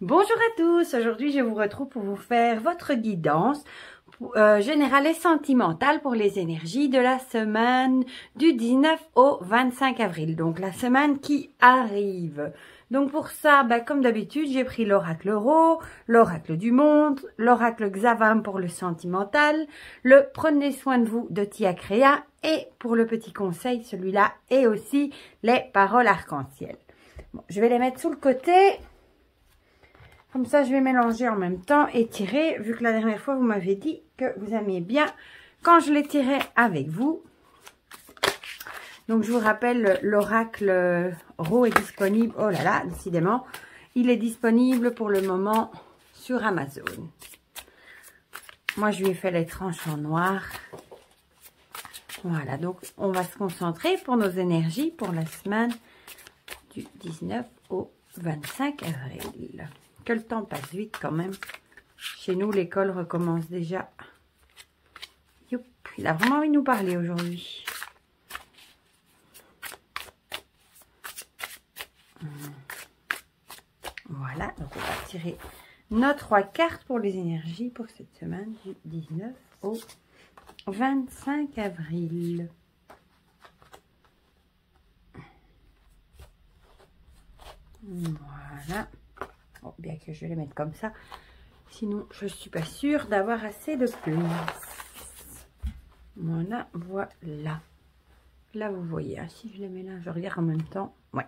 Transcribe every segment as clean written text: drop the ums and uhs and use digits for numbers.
Bonjour à tous, aujourd'hui je vous retrouve pour vous faire votre guidance générale et sentimentale pour les énergies de la semaine du 19 au 25 avril, donc la semaine qui arrive. Donc pour ça, comme d'habitude, j'ai pris l'oracle Ro, l'oracle du monde, l'oracle Xavam pour le sentimental, le prenez soin de vous de Tia Créa et pour le petit conseil, celui-là, et aussi les paroles arc-en-ciel. Bon, je vais les mettre sous le côté. Comme ça, je vais mélanger en même temps et tirer, vu que la dernière fois, vous m'avez dit que vous aimiez bien quand je les tirais avec vous. Donc, je vous rappelle, l'oracle Ro est disponible. Oh là là, décidément, il est disponible pour le moment sur Amazon. Moi, je lui ai fait les tranches en noir. Voilà, donc on va se concentrer pour nos énergies pour la semaine du 19 au 25 avril. Que le temps passe vite quand même. Chez nous, l'école recommence déjà. Youp, il a vraiment envie de nous parler aujourd'hui. Voilà, donc on va tirer nos 3 cartes pour les énergies pour cette semaine du 19 au 25 avril. Voilà. Bon, bien que je vais les mettre comme ça. Sinon, je ne suis pas sûre d'avoir assez de place. Voilà, voilà. Là, vous voyez, hein, si je les mets là, je regarde en même temps. Ouais.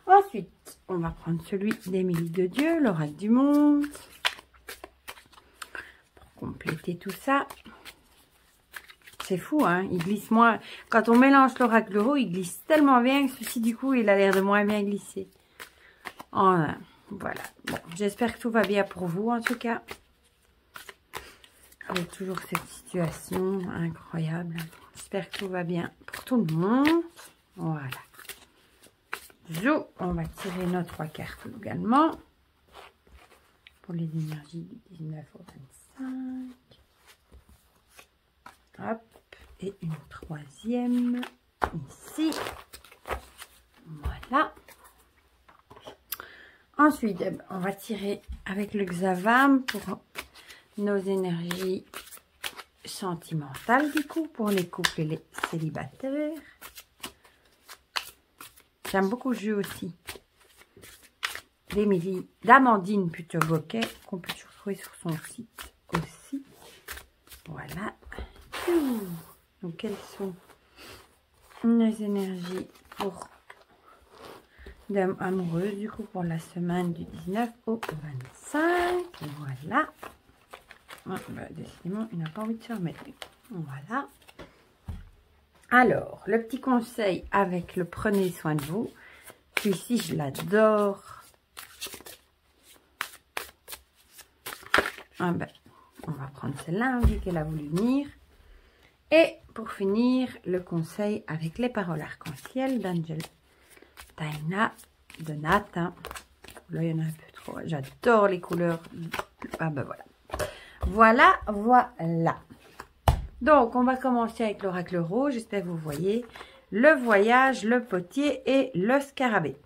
Ensuite, on va prendre celui d'Émilie de Dieu, l'oracle du monde. Pour compléter tout ça. C'est fou, hein, il glisse moins. Quand on mélange l'oracle Ro, il glisse tellement bien que ceci, du coup, il a l'air de moins bien glisser. Voilà. Bon, j'espère que tout va bien pour vous, en tout cas. Avec toujours cette situation incroyable. J'espère que tout va bien pour tout le monde. Voilà. Zo, on va tirer nos 3 cartes également. Pour les énergies du 19 au 25. Hop. Et une troisième ici. Voilà. Ensuite, on va tirer avec le Xavam pour nos énergies sentimentales, du coup, pour les couples et les célibataires. J'aime beaucoup ce jeu aussi. D'Amandine plutôt Bocquet, qu'on peut retrouver sur son site aussi. Voilà. Donc, quelles sont nos énergies pour amoureux du coup pour la semaine du 19 au 25. Voilà. Décidément, il n'a pas envie de se remettre. Voilà. Alors, le petit conseil avec le prenez soin de vous. Celui-ci, je l'adore. On va prendre celle-là, vu qu'elle a voulu venir. Et pour finir, le conseil avec les paroles arc-en-ciel d'Angel Taina de Nat. Là, il y en a un peu trop. J'adore les couleurs. Ah voilà. Voilà. Donc, on va commencer avec l'oracle Ro. J'espère que vous voyez. Le voyage, le potier et le scarabée.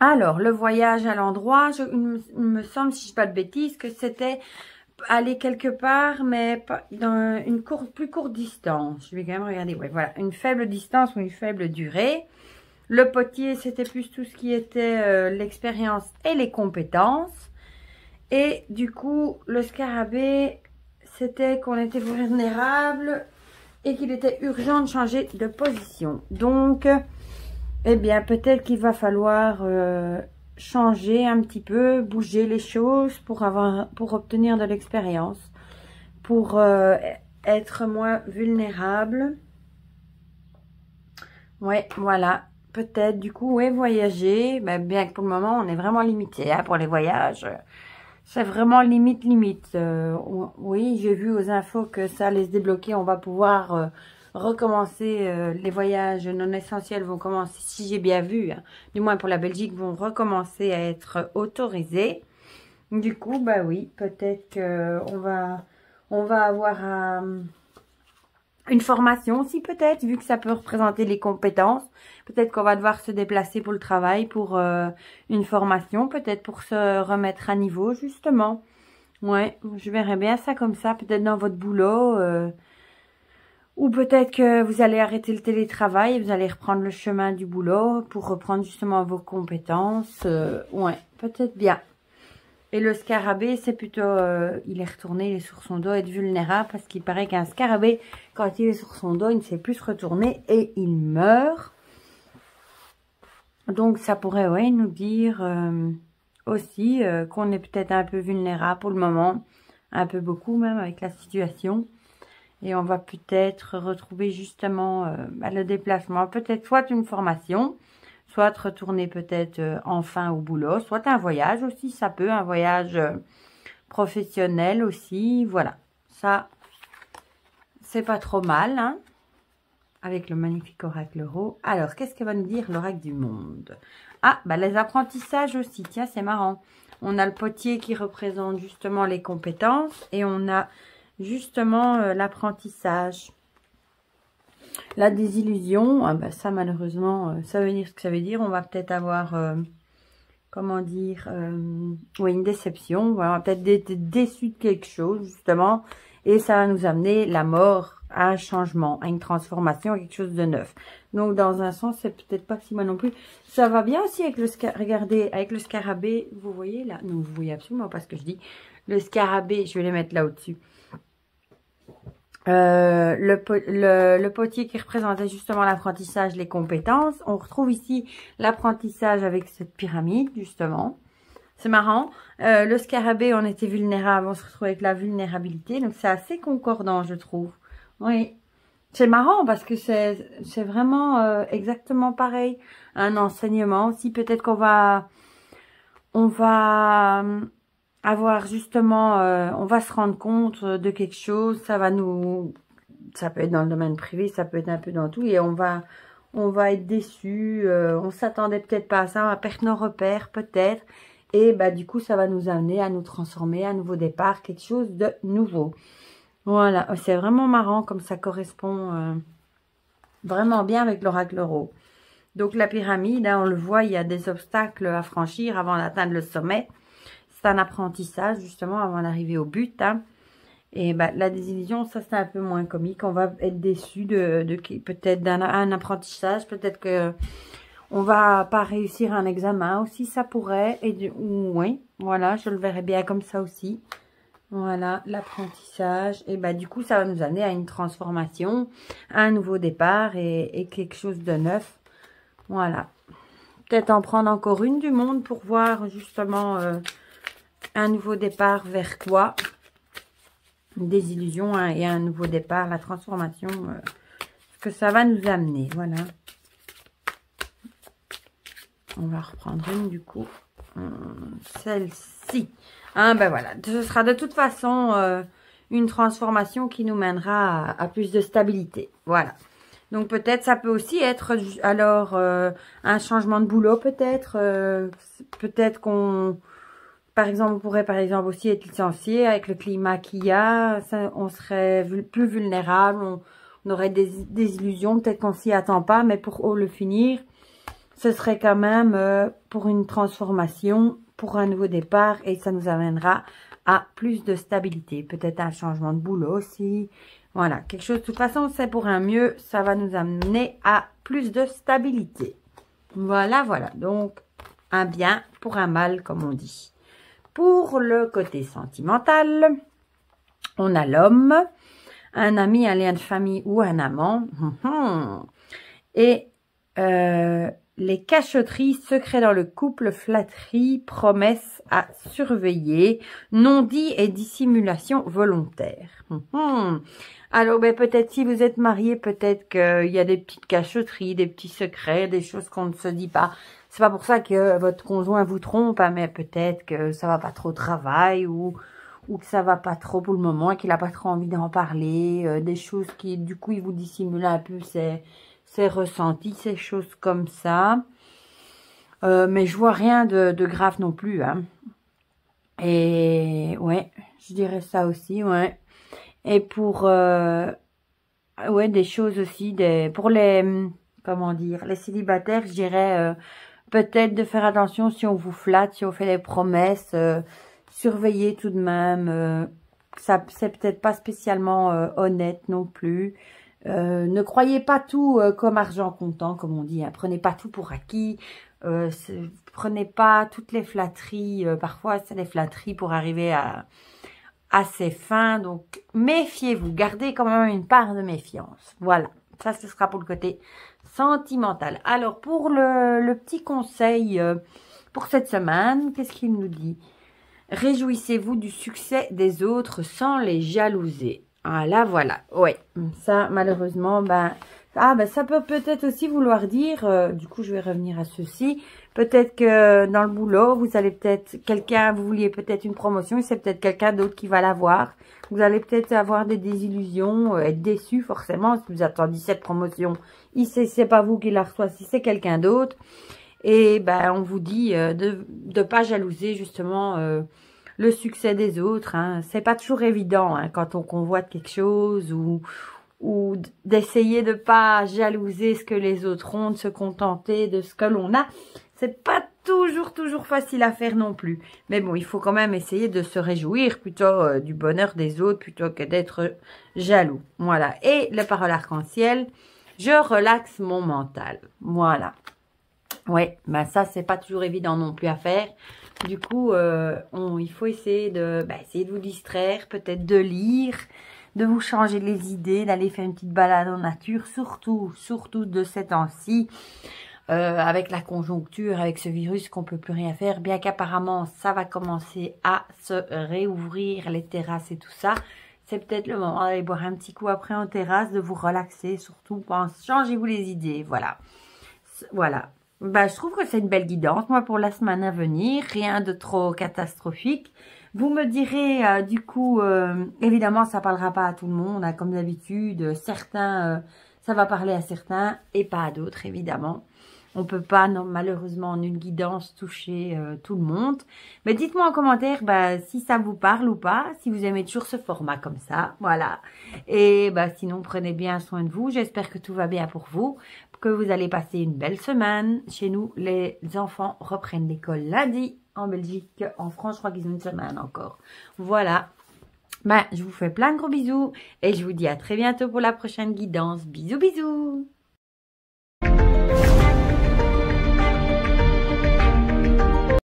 Alors, le voyage à l'endroit, il me semble, si je ne dis pas de bêtises, que c'était aller quelque part, mais dans une plus courte distance. Je vais quand même regarder. Ouais, voilà, une faible distance ou une faible durée. Le potier, c'était plus tout ce qui était l'expérience et les compétences. Et du coup, le scarabée, c'était qu'on était vulnérable et qu'il était urgent de changer de position. Donc, eh bien, peut-être qu'il va falloir changer un petit peu, bouger les choses pour obtenir de l'expérience, pour être moins vulnérable. Ouais, voilà. Peut-être, du coup, ouais, voyager. Bien que pour le moment, on est vraiment limité pour les voyages. C'est vraiment limite. Oui, j'ai vu aux infos que ça allait se débloquer. On va pouvoir recommencer. Les voyages non essentiels vont commencer, si j'ai bien vu, hein, du moins pour la Belgique, vont recommencer à être autorisés. Du coup, oui, peut-être qu'on va avoir Une formation aussi peut-être, vu que ça peut représenter les compétences. Peut-être qu'on va devoir se déplacer pour le travail, pour une formation, peut-être pour se remettre à niveau, justement. Ouais, je verrais bien ça comme ça, peut-être dans votre boulot. Ou peut-être que vous allez arrêter le télétravail et vous allez reprendre le chemin du boulot pour reprendre justement vos compétences. Ouais, peut-être bien. Et le scarabée, c'est plutôt, il est retourné, il est sur son dos, être vulnérable, parce qu'il paraît qu'un scarabée, quand il est sur son dos, il ne sait plus se retourner et il meurt. Donc ça pourrait, ouais, nous dire aussi qu'on est peut-être un peu vulnérable pour le moment, un peu beaucoup même avec la situation. Et on va peut-être retrouver justement le déplacement, peut-être soit une formation, soit retourner peut-être enfin au boulot, soit un voyage aussi, ça peut, un voyage professionnel aussi, voilà. Ça, c'est pas trop mal, hein, avec le magnifique oracle euro. Alors, qu'est-ce que va nous dire l'oracle du monde? Ah, bah les apprentissages aussi, tiens, c'est marrant. On a le potier qui représente justement les compétences et on a justement l'apprentissage. La désillusion, ah bah ça malheureusement, ça veut dire ce que ça veut dire. On va peut-être avoir, comment dire, oui, une déception. On va peut-être être déçu de quelque chose, justement. Et ça va nous amener la mort à un changement, à une transformation, à quelque chose de neuf. Donc, dans un sens, c'est peut-être pas si mal non plus. Ça va bien aussi avec le regardez, avec le scarabée. Vous voyez là? Non, vous voyez absolument pas ce que je dis. Le scarabée, je vais les mettre là au-dessus. Le potier qui représentait justement l'apprentissage, les compétences. On retrouve ici l'apprentissage avec cette pyramide, justement. C'est marrant. Le scarabée, on était vulnérable, on se retrouve avec la vulnérabilité. Donc, c'est assez concordant, je trouve. Oui. C'est marrant parce que c'est vraiment exactement pareil. Un enseignement aussi. Peut-être qu'on va... On va... avoir justement, on va se rendre compte de quelque chose, ça peut être dans le domaine privé, ça peut être un peu dans tout, et on va être déçu, on s'attendait peut-être pas à ça, on va perdre nos repères peut-être, et bah du coup ça va nous amener à nous transformer, à un nouveau départ, quelque chose de nouveau. Voilà, c'est vraiment marrant comme ça correspond vraiment bien avec l'oracle euro. Donc la pyramide, hein, on le voit, il y a des obstacles à franchir avant d'atteindre le sommet. C'est un apprentissage, justement, avant d'arriver au but. Hein. Et bah, la désillusion, ça, c'est un peu moins comique. On va être déçu de peut-être d'un apprentissage. Peut-être que on va pas réussir un examen aussi, ça pourrait. Oui, voilà, je le verrais bien comme ça aussi. Voilà, l'apprentissage. Et bah, du coup, ça va nous amener à une transformation, à un nouveau départ et quelque chose de neuf. Voilà. Peut-être en prendre encore une du monde pour voir, justement... un nouveau départ vers toi, une désillusion hein, et un nouveau départ, la transformation, ce que ça va nous amener, voilà. On va reprendre une du coup, celle-ci. Hein, ben voilà, ce sera de toute façon une transformation qui nous mènera à plus de stabilité, voilà. Donc peut-être ça peut aussi être alors un changement de boulot peut-être, peut-être qu'on... Par exemple, on pourrait par exemple aussi être licencié avec le climat qu'il y a, ça, on serait plus vulnérable, on aurait des illusions, peut-être qu'on s'y attend pas, mais pour le finir, ce serait quand même pour une transformation, pour un nouveau départ, et ça nous amènera à plus de stabilité, peut-être un changement de boulot aussi, voilà, quelque chose, de toute façon, c'est pour un mieux, ça va nous amener à plus de stabilité. Voilà, voilà, donc un bien pour un mal, comme on dit. Pour le côté sentimental, on a l'homme, un ami, un lien de famille ou un amant. Et les cachotteries, secrets dans le couple, flatteries, promesses à surveiller, non-dit et dissimulation volontaire. Alors, ben, peut-être si vous êtes marié, peut-être qu'il y a des petites cachotteries, des petits secrets, des choses qu'on ne se dit pas. C'est pas pour ça que votre conjoint vous trompe, hein, mais peut-être que ça va pas trop au travail ou que ça va pas trop pour le moment, qu'il a pas trop envie d'en parler, des choses qui, du coup, il vous dissimule un peu ses ressentis, ces choses comme ça. Mais je vois rien de grave non plus, hein. Et ouais, je dirais ça aussi, ouais. Et pour ouais, des choses aussi, pour les, comment dire, les célibataires, je dirais peut-être de faire attention si on vous flatte, si on fait des promesses, surveillez tout de même. Ça, c'est peut-être pas spécialement honnête non plus. Ne croyez pas tout comme argent comptant, comme on dit. Hein. Prenez pas tout pour acquis. Prenez pas toutes les flatteries. Parfois, c'est des flatteries pour arriver à ses fins. Donc, méfiez-vous. Gardez quand même une part de méfiance. Voilà. Ça, ce sera pour le côté sentimental. Alors, pour le petit conseil pour cette semaine, qu'est-ce qu'il nous dit? Réjouissez-vous du succès des autres sans les jalouser. Ah là, voilà. Ouais, ça, malheureusement, ça peut peut-être aussi vouloir dire, du coup, je vais revenir à ceci. Peut-être que dans le boulot, vous allez peut-être, vous vouliez peut-être une promotion et c'est peut-être quelqu'un d'autre qui va l'avoir. Vous allez peut-être avoir des désillusions, être déçu forcément, si vous attendiez cette promotion. C'est pas vous qui la reçoit, si c'est quelqu'un d'autre. Et on vous dit de pas jalouser justement le succès des autres. Hein. C'est pas toujours évident hein, quand on convoite quelque chose ou d'essayer de pas jalouser ce que les autres ont, de se contenter de ce que l'on a. C'est pas toujours facile à faire non plus. Mais bon, il faut quand même essayer de se réjouir plutôt du bonheur des autres plutôt que d'être jaloux. Voilà. Et les paroles arc-en-ciel, je relaxe mon mental. Voilà. Ouais, ça c'est pas toujours évident non plus à faire. Du coup, il faut essayer de vous distraire, peut-être de lire, de vous changer les idées, d'aller faire une petite balade en nature, surtout de ces temps-ci, avec la conjoncture, avec ce virus qu'on peut plus rien faire, bien qu'apparemment ça va commencer à se réouvrir, les terrasses et tout ça. C'est peut-être le moment d'aller boire un petit coup après en terrasse, de vous relaxer, surtout, changez-vous les idées, voilà. Voilà. Je trouve que c'est une belle guidance, moi, pour la semaine à venir. Rien de trop catastrophique. Vous me direz, du coup, évidemment, ça parlera pas à tout le monde, hein, comme d'habitude. Certains, ça va parler à certains et pas à d'autres, évidemment. On peut pas, non, malheureusement, en une guidance, toucher tout le monde. Mais dites-moi en commentaire si ça vous parle ou pas, si vous aimez toujours ce format comme ça. Voilà. Et sinon, prenez bien soin de vous. J'espère que tout va bien pour vous, que vous allez passer une belle semaine. Chez nous, les enfants reprennent l'école lundi. En Belgique, en France, je crois qu'ils ont une semaine encore. Voilà. Je vous fais plein de gros bisous et je vous dis à très bientôt pour la prochaine guidance. Bisous, bisous!